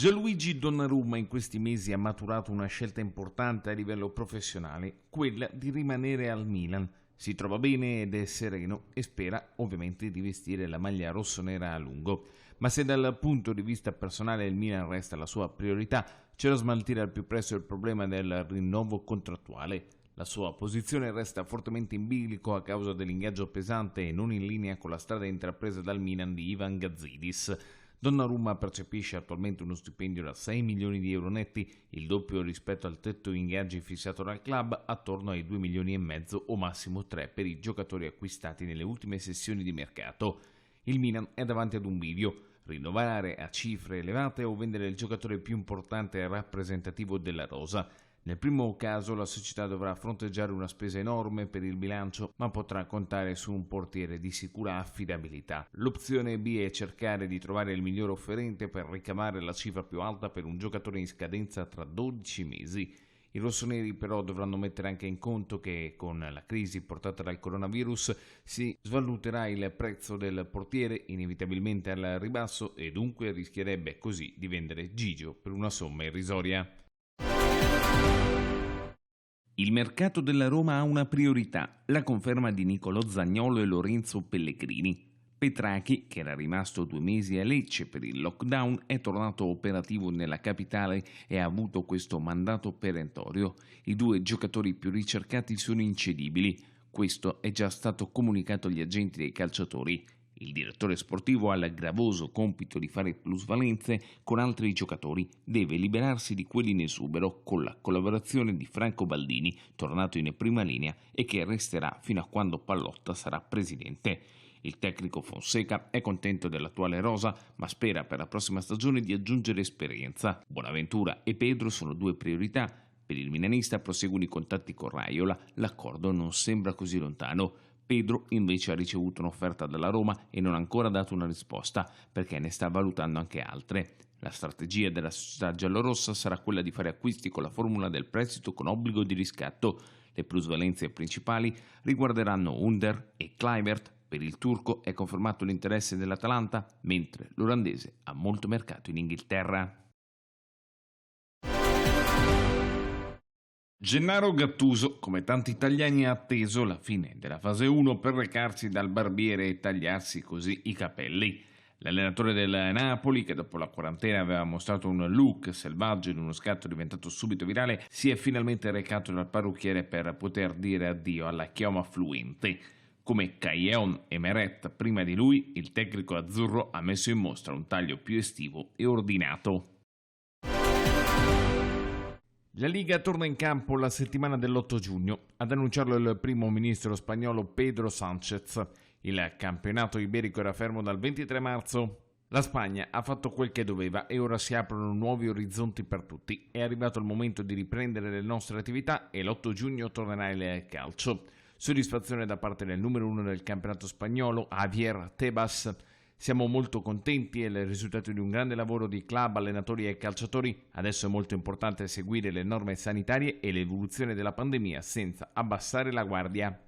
Gianluigi Donnarumma in questi mesi ha maturato una scelta importante a livello professionale, quella di rimanere al Milan. Si trova bene ed è sereno e spera ovviamente di vestire la maglia rossonera a lungo. Ma se dal punto di vista personale il Milan resta la sua priorità, c'è da smaltire al più presto il problema del rinnovo contrattuale. La sua posizione resta fortemente in bilico a causa dell'ingaggio pesante e non in linea con la strada intrapresa dal Milan di Ivan Gazidis. Donnarumma percepisce attualmente uno stipendio da 6 milioni di euro netti, il doppio rispetto al tetto ingaggi fissato dal club, attorno ai 2 milioni e mezzo o massimo 3 per i giocatori acquistati nelle ultime sessioni di mercato. Il Milan è davanti ad un bivio: rinnovare a cifre elevate o vendere il giocatore più importante e rappresentativo della rosa. Nel primo caso la società dovrà fronteggiare una spesa enorme per il bilancio, ma potrà contare su un portiere di sicura affidabilità. L'opzione B è cercare di trovare il miglior offerente per ricavare la cifra più alta per un giocatore in scadenza tra 12 mesi. I rossoneri però dovranno mettere anche in conto che con la crisi portata dal coronavirus si svaluterà il prezzo del portiere inevitabilmente al ribasso e dunque rischierebbe così di vendere Gigio per una somma irrisoria. Il mercato della Roma ha una priorità: la conferma di Nicolò Zaniolo e Lorenzo Pellegrini. Petrachi, che era rimasto 2 mesi a Lecce per il lockdown, è tornato operativo nella capitale e ha avuto questo mandato perentorio. I 2 giocatori più ricercati sono incedibili. Questo è già stato comunicato agli agenti dei calciatori. Il direttore sportivo ha il gravoso compito di fare plusvalenze con altri giocatori, deve liberarsi di quelli in esubero con la collaborazione di Franco Baldini, tornato in prima linea e che resterà fino a quando Pallotta sarà presidente. Il tecnico Fonseca è contento dell'attuale rosa, ma spera per la prossima stagione di aggiungere esperienza. Bonaventura e Pedro sono 2 priorità. Per il milanista proseguono i contatti con Raiola, l'accordo non sembra così lontano. Pedro invece ha ricevuto un'offerta dalla Roma e non ha ancora dato una risposta perché ne sta valutando anche altre. La strategia della società giallorossa sarà quella di fare acquisti con la formula del prestito con obbligo di riscatto. Le plusvalenze principali riguarderanno Under e Kluivert. Per il turco è confermato l'interesse dell'Atalanta, mentre l'olandese ha molto mercato in Inghilterra. Gennaro Gattuso, come tanti italiani, ha atteso la fine della fase 1 per recarsi dal barbiere e tagliarsi così i capelli. L'allenatore del Napoli, che dopo la quarantena aveva mostrato un look selvaggio in uno scatto diventato subito virale, si è finalmente recato dal parrucchiere per poter dire addio alla chioma fluente. Come Callejon e Meret prima di lui, il tecnico azzurro ha messo in mostra un taglio più estivo e ordinato. La Liga torna in campo la settimana dell'8 giugno, ad annunciarlo il primo ministro spagnolo Pedro Sánchez. Il campionato iberico era fermo dal 23 marzo. La Spagna ha fatto quel che doveva e ora si aprono nuovi orizzonti per tutti. È arrivato il momento di riprendere le nostre attività e l'8 giugno tornerà il calcio. Soddisfazione da parte del numero 1 del campionato spagnolo, Javier Tebas. Siamo molto contenti, è il risultato di un grande lavoro di club, allenatori e calciatori. Adesso è molto importante seguire le norme sanitarie e l'evoluzione della pandemia senza abbassare la guardia.